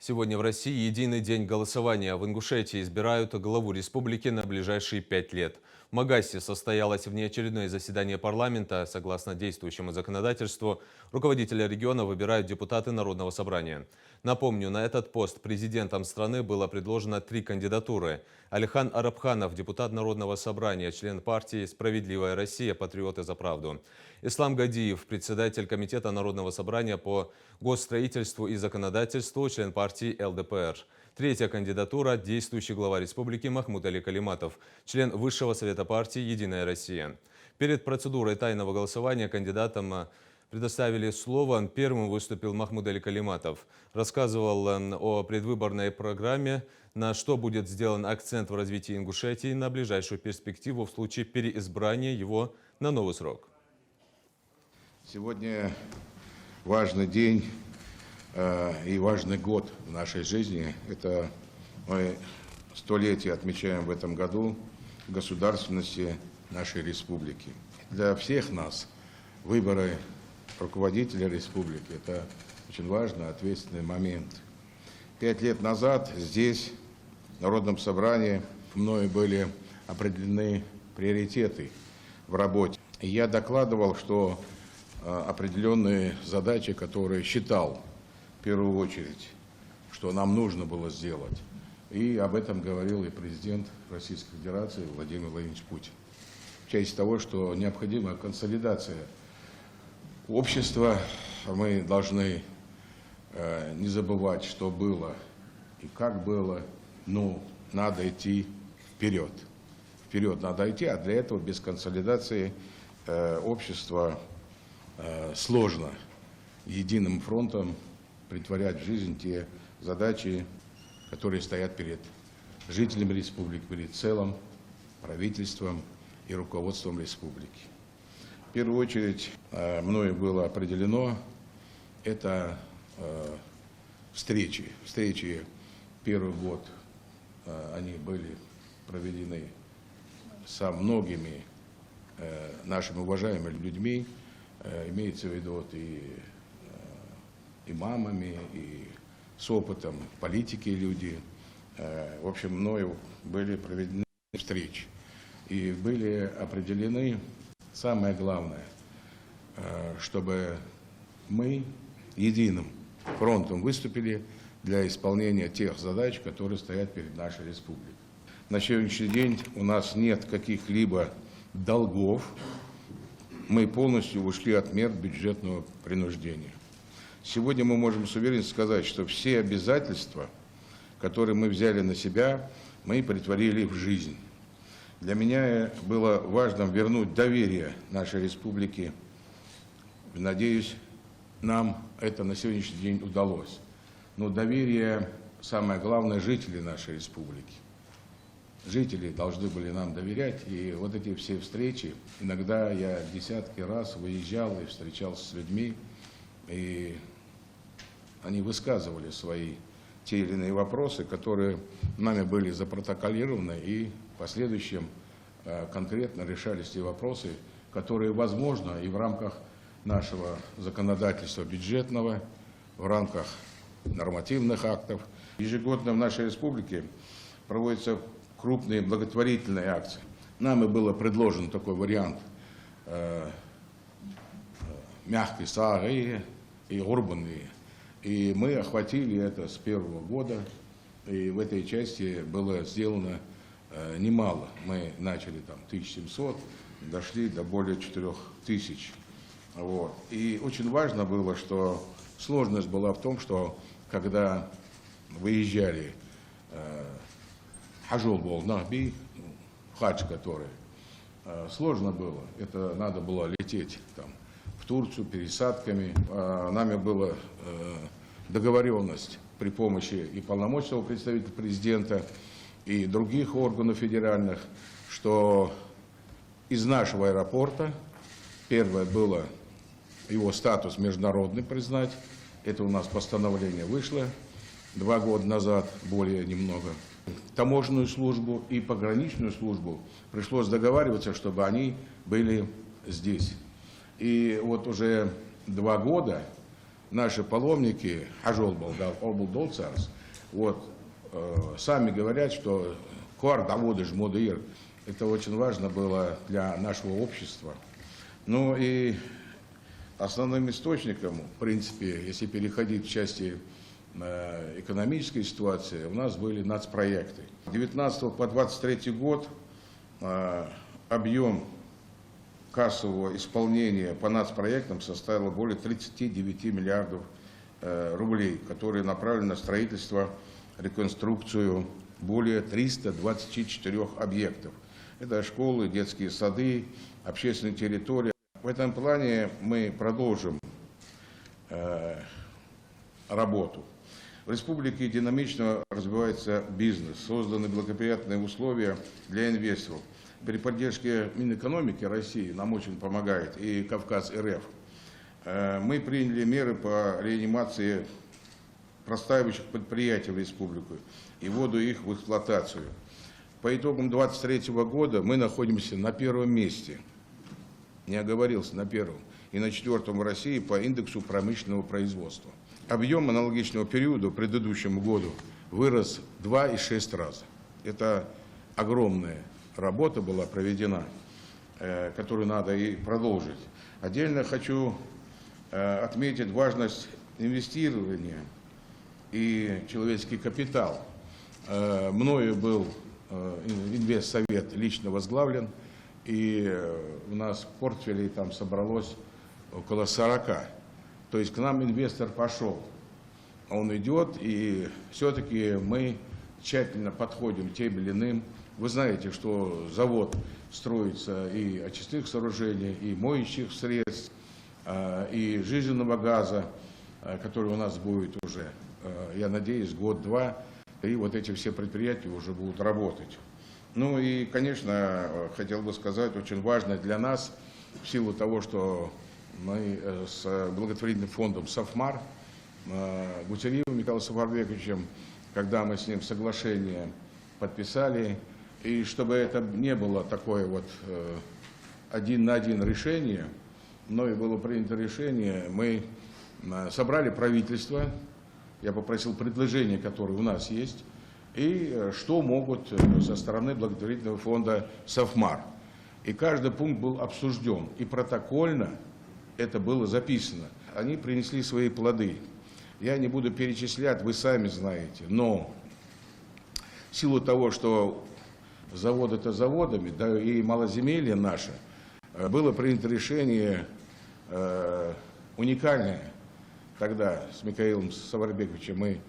Сегодня в России единый день голосования. В Ингушетии избирают главу республики на ближайшие 5 лет. В Магасе состоялось внеочередное заседание парламента. Согласно действующему законодательству, руководителя региона выбирают депутаты Народного собрания. Напомню, на этот пост президентом страны было предложено 3 кандидатуры. Алихан Арабханов, депутат Народного собрания, член партии «Справедливая Россия. Патриоты за правду». Ислам Гадиев, председатель комитета Народного собрания по госстроительству и законодательству, член партии ЛДПР. Третья кандидатура – действующий глава республики Махмуд Али Калиматов, член Высшего совета партии «Единая Россия». Перед процедурой тайного голосования кандидатам предоставили слово. Первым выступил Махмуд Али Калиматов. Рассказывал о предвыборной программе, на что будет сделан акцент в развитии Ингушетии на ближайшую перспективу в случае переизбрания его на новый срок. Сегодня важный день и важный год в нашей жизни. Это мы столетие отмечаем в этом году государственности нашей республики. Для всех нас выборы руководителя республики – это очень важный, ответственный момент. 5 лет назад здесь, в Народном собрании, мною были определены приоритеты в работе. И я докладывал, что определенные задачи, которые считал в первую очередь, что нам нужно было сделать. И об этом говорил и президент Российской Федерации Владимир Владимирович Путин. В части того, что необходима консолидация общества, мы должны не забывать, что было и как было, но надо идти вперед. Вперед надо идти, а для этого без консолидации общества сложно единым фронтом претворять в жизнь те задачи, которые стоят перед жителями республики, перед целым правительством и руководством республики. В первую очередь мною было определено это встречи. Встречи первый год они были проведены со многими нашими уважаемыми людьми. Имеется в виду и имамами, и с опытом политики люди. В общем, мною были проведены встречи. И были определены, самое главное, чтобы мы единым фронтом выступили для исполнения тех задач, которые стоят перед нашей республикой. На сегодняшний день у нас нет каких-либо долгов. Мы полностью ушли от мер бюджетного принуждения. Сегодня мы можем с уверенностью сказать, что все обязательства, которые мы взяли на себя, мы претворили в жизнь. Для меня было важно вернуть доверие нашей республики. Надеюсь, нам это на сегодняшний день удалось. Но доверие, самое главное, жителей нашей республики. Жители должны были нам доверять, и вот эти все встречи, иногда я десятки раз выезжал и встречался с людьми, и они высказывали свои те или иные вопросы, которые нами были запротоколированы, и в последующем конкретно решались те вопросы, которые возможно и в рамках нашего законодательства бюджетного, в рамках нормативных актов. Ежегодно в нашей республике проводятся крупные благотворительные акции. Нам и было предложен такой вариант мягкой саги и урбанные. И мы охватили это с первого года, и в этой части было сделано немало. Мы начали там 1700, дошли до более 4000. Вот. И очень важно было, что сложность была в том, что когда выезжали Хажул был Нахби, хадж который, сложно было. Это надо было лететь там в Турцию пересадками. Нами была договоренность при помощи и полномочного представителя президента, и других органов федеральных, что из нашего аэропорта, первое было его статус международный признать, это у нас постановление вышло 2 года назад, более немного. Таможенную службу и пограничную службу пришлось договариваться, чтобы они были здесь. И вот уже 2 года наши паломники, вот, сами говорят, что это очень важно было для нашего общества. Ну и основным источником, в принципе, если переходить в части экономической ситуации, у нас были нацпроекты. С 19 по 23 год объем кассового исполнения по нацпроектам составил более 39 миллиардов рублей, которые направлены на строительство, реконструкцию более 324 объектов. Это школы, детские сады, общественные территории. В этом плане мы продолжим работу. В республике динамично развивается бизнес, созданы благоприятные условия для инвесторов. При поддержке Минэкономики России нам очень помогает и Кавказ РФ. Мы приняли меры по реанимации простаивающих предприятий в республику и вводу их в эксплуатацию. По итогам 2023 года мы находимся на первом месте, не оговорился, на первом, и на четвертом в России по индексу промышленного производства. Объем аналогичного периода к предыдущему году вырос в 2,6 раза. Это огромная работа была проведена, которую надо и продолжить. Отдельно хочу отметить важность инвестирования и человеческий капитал. Мною был инвестсовет лично возглавлен, и у нас в портфеле там собралось около 40. То есть к нам инвестор пошел. Он идет, и все-таки мы тщательно подходим к тем или иным. Вы знаете, что завод строится и очистных сооружений, и моющих средств, и жизненного газа, который у нас будет уже, я надеюсь, год-два, и вот эти все предприятия уже будут работать. Ну и, конечно, хотел бы сказать, очень важно для нас, в силу того, что мы с благотворительным фондом «Совмар», Гутериевым Михаилом Сафарбековичем, когда мы с ним соглашение подписали, и чтобы это не было такое вот один на один решение, но и было принято решение, мы собрали правительство, я попросил предложения, которые у нас есть, и что могут со стороны благотворительного фонда «Совмар». И каждый пункт был обсужден, и протокольно это было записано. Они принесли свои плоды. Я не буду перечислять, вы сами знаете, но в силу того, что завод это заводами, да и малоземелье наше, было принято решение уникальное. Тогда с Михаилом Саварбековичем мы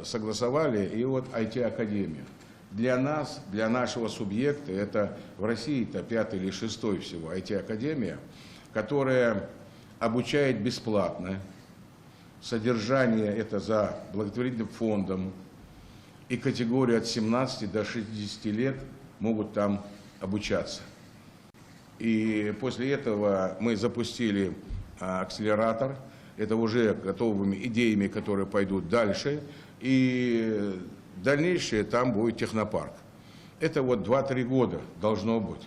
согласовали, и вот IT-академия. Для нас, для нашего субъекта, это в России это 5-й или 6-й всего IT-академия, которая обучает бесплатно. Содержание это за благотворительным фондом, и категории от 17 до 60 лет могут там обучаться. И после этого мы запустили акселератор, это уже готовыми идеями, которые пойдут дальше, и дальнейшее там будет технопарк. Это вот 2-3 года должно быть.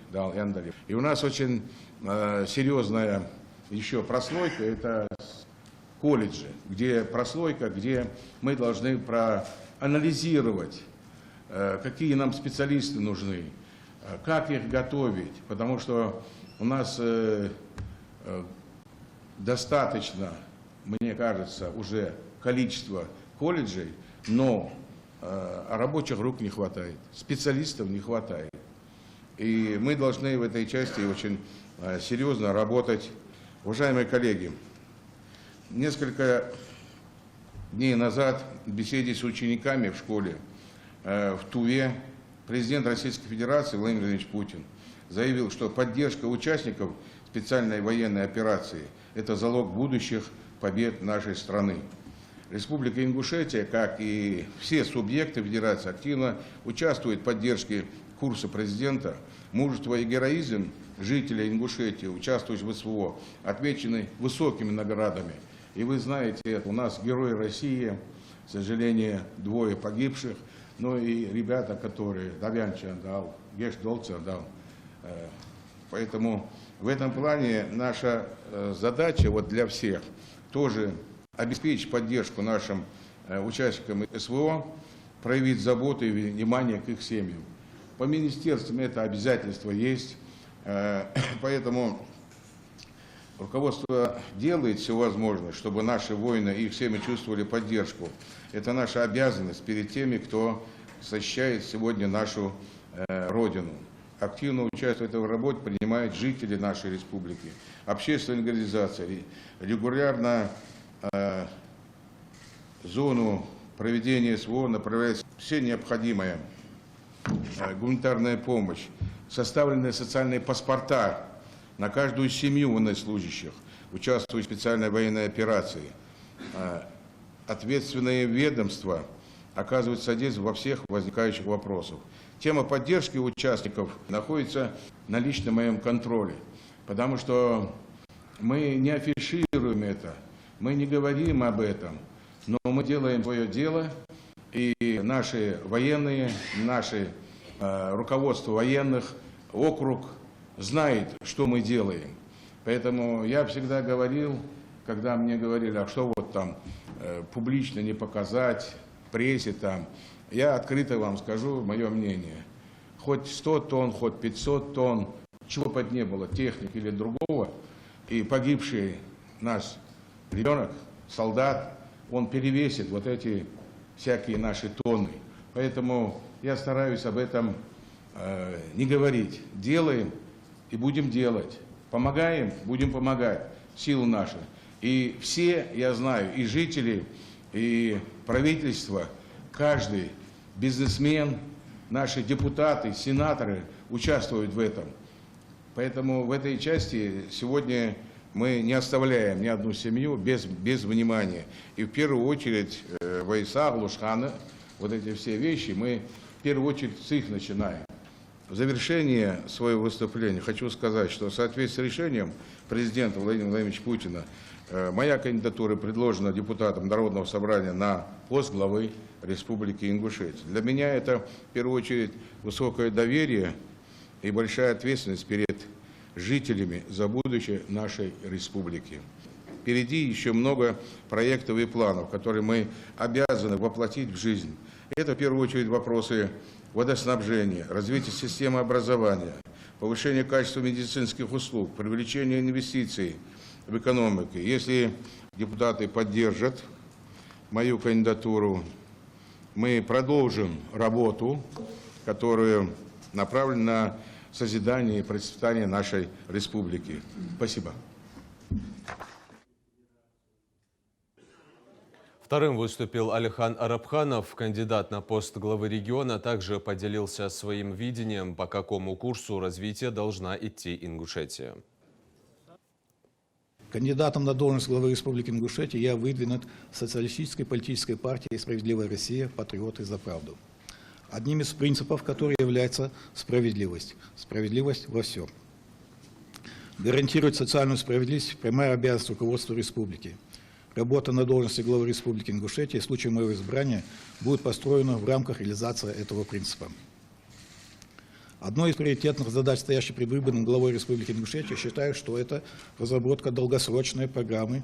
И у нас очень серьезная еще прослойка, это колледжи, где прослойка, где мы должны проанализировать, какие нам специалисты нужны, как их готовить, потому что у нас достаточно, мне кажется, уже количество колледжей, но рабочих рук не хватает, специалистов не хватает. И мы должны в этой части очень серьезно работать. Уважаемые коллеги, несколько дней назад в беседе с учениками в школе в Туве президент Российской Федерации Владимир Владимирович Путин заявил, что поддержка участников специальной военной операции – это залог будущих побед нашей страны. Республика Ингушетия, как и все субъекты Федерации, активно участвует в поддержке курса президента. Мужество и героизм жителей Ингушетии, участвующих в СВО, отмечены высокими наградами. И вы знаете, это у нас герои России, к сожалению, 2 погибших, но и ребята, которые Давянчан дал, Геш Долцер дал. Поэтому в этом плане наша задача вот для всех тоже обеспечить поддержку нашим участникам СВО, проявить заботу и внимание к их семьям. По министерствам это обязательство есть, поэтому руководство делает все возможное, чтобы наши воины и их семьи чувствовали поддержку. Это наша обязанность перед теми, кто защищает сегодня нашу Родину. Активно участвуют в этой работе, принимают жители нашей республики, общественные организации. Регулярно в зону проведения СВО направляется все необходимая гуманитарная помощь, составлены социальные паспорта на каждую семью военнослужащих, участвуют в специальной военной операции. Ответственные ведомства оказывают содействие во всех возникающих вопросах. Тема поддержки участников находится на личном моем контроле, потому что мы не афишируем это, мы не говорим об этом, но мы делаем свое дело, и наши военные, наше руководство военных, округ знает, что мы делаем. Поэтому я всегда говорил, когда мне говорили, а что вот там публично не показать, в прессе там, я открыто вам скажу мое мнение. Хоть 100 тонн, хоть 500 тонн, чего бы не было, техники или другого, и погибший наш ребенок, солдат, он перевесит вот эти всякие наши тонны. Поэтому я стараюсь об этом не говорить. Делаем и будем делать. Помогаем, будем помогать. Силы наши. И все, я знаю, и жители, и правительство, каждый бизнесмен, наши депутаты, сенаторы участвуют в этом. Поэтому в этой части сегодня мы не оставляем ни одну семью без внимания. И в первую очередь Вайса, Глушхана, вот эти все вещи, мы в первую очередь с их начинаем. В завершение своего выступления хочу сказать, что в соответствии с решением президента Владимира Владимировича Путина моя кандидатура предложена депутатом Народного собрания на пост главы Республики Ингушетия. Для меня это в первую очередь высокое доверие и большая ответственность перед жителями за будущее нашей республики. Впереди еще много проектов и планов, которые мы обязаны воплотить в жизнь. Это в первую очередь вопросы водоснабжения, развития системы образования, повышения качества медицинских услуг, привлечения инвестиций в экономику. Если депутаты поддержат мою кандидатуру, мы продолжим работу, которая направлена на созидание и процветание нашей республики. Спасибо. Вторым выступил Алихан Арабханов. Кандидат на пост главы региона также поделился своим видением, по какому курсу развития должна идти Ингушетия. Кандидатом на должность главы Республики Ингушетия я выдвинут социалистической политической партией «Справедливая Россия. Патриоты за правду». Одним из принципов которой является справедливость. Справедливость во всем. Гарантировать социальную справедливость – прямая обязанность руководства республики. Работа на должности главы Республики Ингушетия в случае моего избрания будет построена в рамках реализации этого принципа. Одной из приоритетных задач, стоящей перед выборным главой Республики Ингушетия, считаю, что это разработка долгосрочной программы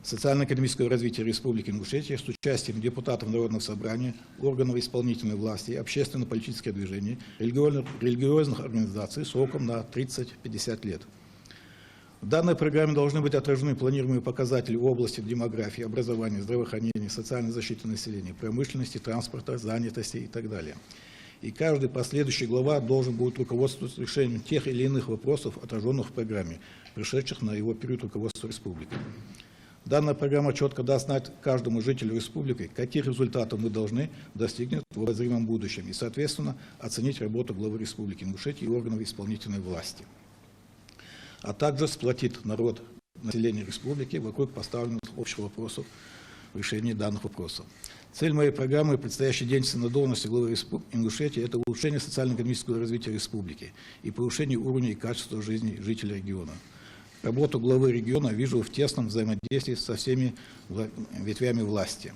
социально-экономического развития Республики Ингушетия с участием депутатов Народного собрания, органов исполнительной власти, общественно-политических движений, религиозных организаций сроком на 30-50 лет. В данной программе должны быть отражены планируемые показатели в области демографии, образования, здравоохранения, социальной защиты населения, промышленности, транспорта, занятости и так далее. И каждый последующий глава должен будет руководствоваться решением тех или иных вопросов, отраженных в программе, пришедших на его период руководства республики. Данная программа четко даст знать каждому жителю республики, каких результатов мы должны достигнуть в обозримом будущем и, соответственно, оценить работу главы Республики Ингушетия и органов исполнительной власти. А также сплотит народ, население республики вокруг поставленных общих вопросов в решении данных вопросов. Цель моей программы и предстоящей деятельности на должности главы Ингушетии – это улучшение социально-экономического развития республики и повышение уровня и качества жизни жителей региона. Работу главы региона вижу в тесном взаимодействии со всеми ветвями власти.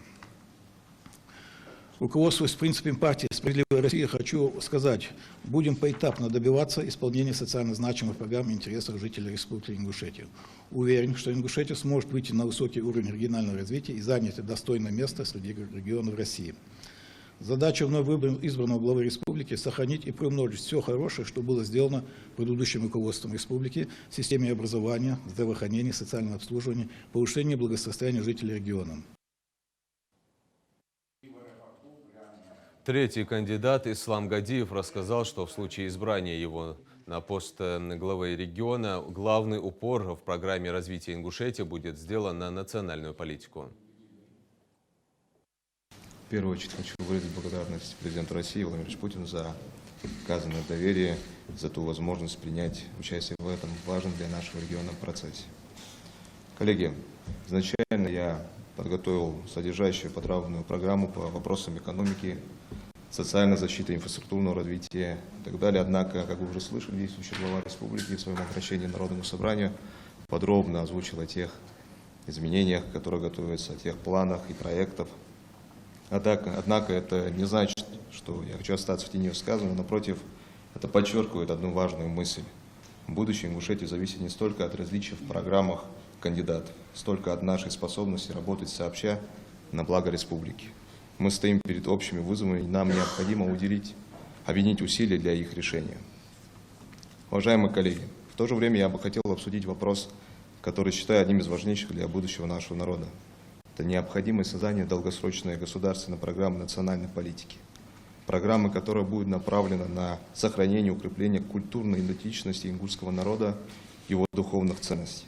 Руководствуясь принципами партии «Справедливой России» хочу сказать, будем поэтапно добиваться исполнения социально значимых программ и интересов жителей Республики Ингушетия. Уверен, что Ингушетия сможет выйти на высокий уровень регионального развития и занять достойное место среди регионов России. Задача вновь избранного главы республики – сохранить и приумножить все хорошее, что было сделано предыдущим руководством республики в системе образования, здравоохранения, социального обслуживания, повышения благосостояния жителей региона. Третий кандидат Ислам Гадиев рассказал, что в случае избрания его на пост главы региона главный упор в программе развития Ингушетии будет сделан на национальную политику. В первую очередь хочу выразить благодарность президенту России Владимиру Путину за оказанное доверие, за ту возможность принять участие в этом важном для нашего региона процессе. Коллеги, изначально я подготовил содержащую подробную программу по вопросам экономики, социальной защиты, инфраструктурного развития и так далее. Однако, как вы уже слышали, действующий глава республики в своем обращении к Народному собранию подробно озвучил о тех изменениях, которые готовятся, о тех планах и проектах. Однако это не значит, что я хочу остаться в тени сказанного, напротив, это подчеркивает одну важную мысль. Будущее Ингушетии зависит не столько от различий в программах кандидатов, столько от нашей способности работать сообща на благо республики. Мы стоим перед общими вызовами, и нам необходимо объединить усилия для их решения. Уважаемые коллеги, в то же время я бы хотел обсудить вопрос, который считаю одним из важнейших для будущего нашего народа. Это необходимость создания долгосрочной государственной программы национальной политики. Программы, которая будет направлена на сохранение и укрепление культурной идентичности ингушского народа и его духовных ценностей.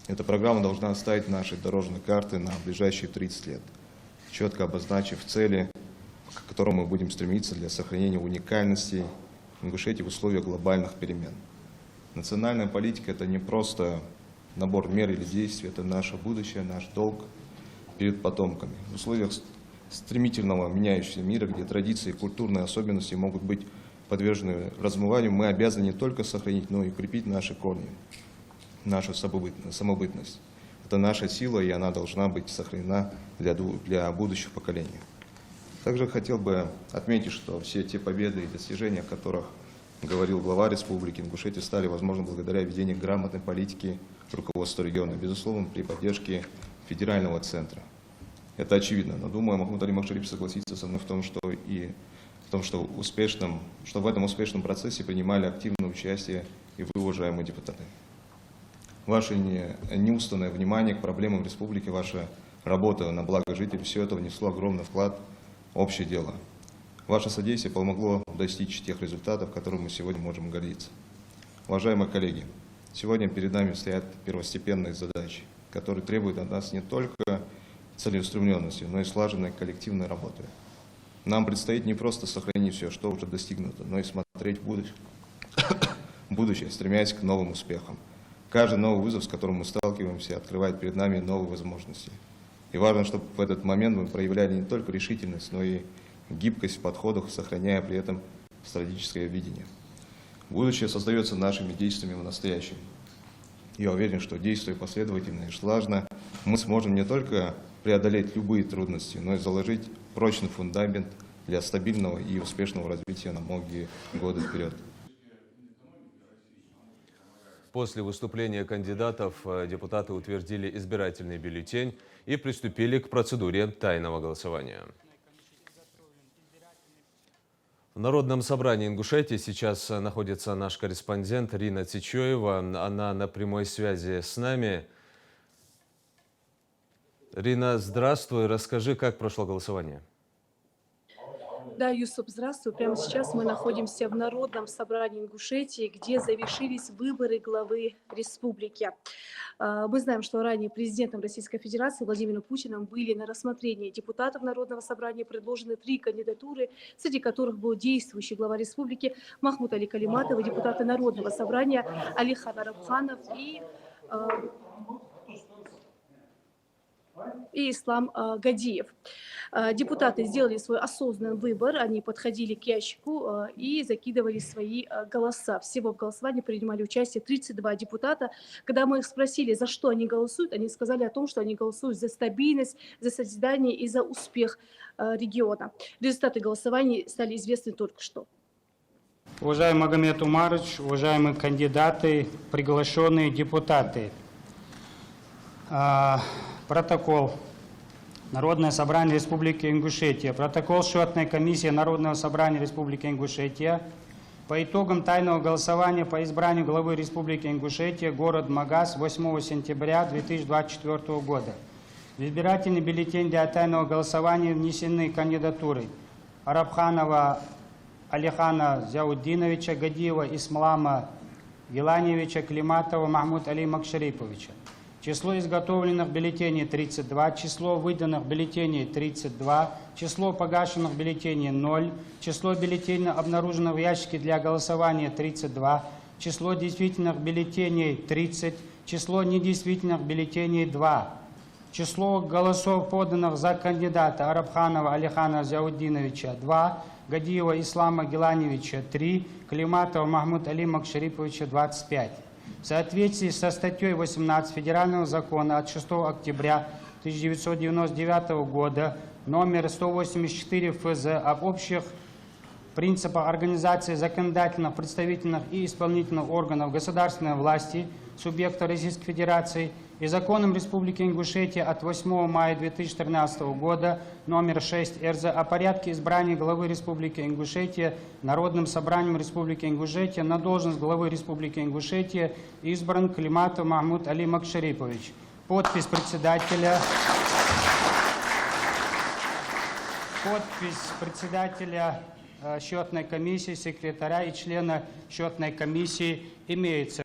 Эта программа должна оставить наши дорожные карты на ближайшие 30 лет, четко обозначив цели, к которым мы будем стремиться для сохранения уникальности Ингушетии в условиях глобальных перемен. Национальная политика – это не просто набор мер или действий, это наше будущее, наш долг перед потомками. В условиях стремительного меняющегося мира, где традиции и культурные особенности могут быть подвержены размыванию, мы обязаны не только сохранить, но и укрепить наши корни, нашу самобытность. Это наша сила, и она должна быть сохранена для будущих поколений. Также хотел бы отметить, что все те победы и достижения, о которых говорил глава республики Ингушетия, стали возможны благодаря ведению грамотной политики руководства региона, безусловно, при поддержке федерального центра. Это очевидно, но думаю, Махмуд Али Махшарипович согласится со мной в том, что в этом успешном процессе принимали активное участие и вы, уважаемые депутаты. Ваше неустанное внимание к проблемам республики, ваша работа на благо жителей, все это внесло огромный вклад в общее дело. Ваше содействие помогло достичь тех результатов, которыми мы сегодня можем гордиться. Уважаемые коллеги, сегодня перед нами стоят первостепенные задачи, которые требуют от нас не только целеустремленности, но и слаженной коллективной работы. Нам предстоит не просто сохранить все, что уже достигнуто, но и смотреть в будущее, стремясь к новым успехам. Каждый новый вызов, с которым мы сталкиваемся, открывает перед нами новые возможности. И важно, чтобы в этот момент мы проявляли не только решительность, но и гибкость в подходах, сохраняя при этом стратегическое видение. Будущее создается нашими действиями в настоящем. Я уверен, что, действуя последовательно и слаженно, мы сможем не только преодолеть любые трудности, но и заложить прочный фундамент для стабильного и успешного развития на многие годы вперед. После выступления кандидатов депутаты утвердили избирательный бюллетень и приступили к процедуре тайного голосования. В Народном собрании Ингушетии сейчас находится наш корреспондент Рина Цичоева. Она на прямой связи с нами. Рина, здравствуй. Расскажи, как прошло голосование. Да, Юсуп, здравствуй. Прямо сейчас мы находимся в Народном собрании Ингушетии, где завершились выборы главы республики. Мы знаем, что ранее президентом Российской Федерации Владимиром Путиным были на рассмотрение депутатов Народного собрания предложены 3 кандидатуры, среди которых был действующий глава республики Махмуд Али Калиматов, и депутаты Народного собрания Алихан Арабханов и и Ислам Гадиев. Депутаты сделали свой осознанный выбор, они подходили к ящику и закидывали свои голоса. Всего в голосовании принимали участие 32 депутата. Когда мы их спросили, за что они голосуют, они сказали о том, что они голосуют за стабильность, за созидание и за успех региона. Результаты голосования стали известны только что. Уважаемый Магомед Умарович, уважаемые кандидаты, приглашенные депутаты. Протокол. Народное собрание Республики Ингушетия. Протокол счетной комиссии Народного собрания Республики Ингушетия. По итогам тайного голосования по избранию главы Республики Ингушетия город Магас 8 сентября 2024 года. В избирательный бюллетень для тайного голосования внесены кандидатуры Арабханова Алихана Зяуддиновича, Гадиева Ислама Гиланевича, Климатова Махмуд Али Макшариповича. Число изготовленных бюллетеней 32, число выданных бюллетеней 32, число погашенных бюллетеней 0, число бюллетеней, обнаруженных в ящике для голосования 32, число действительных бюллетеней 30, число недействительных бюллетеней 2, число голосов, поданных за кандидата Арабханова Алихана Зяуддиновича 2, Гадиева Ислама Гиланевича 3, Климатова Махмуд Али Макшариповича 25. В соответствии со статьей 18 Федерального закона от 6 октября 1999 года номер 184 ФЗ об общих принципах организации законодательных, представительных и исполнительных органов государственной власти субъекта Российской Федерации и законом Республики Ингушетия от 8 мая 2013 года номер 6 РЗ о порядке избрания главы Республики Ингушетия Народным собранием Республики Ингушетия на должность главы Республики Ингушетия избран Климатов Махмуд Али Макшарипович. Подпись председателя. Подпись председателя счетной комиссии, секретаря и члена счетной комиссии имеется.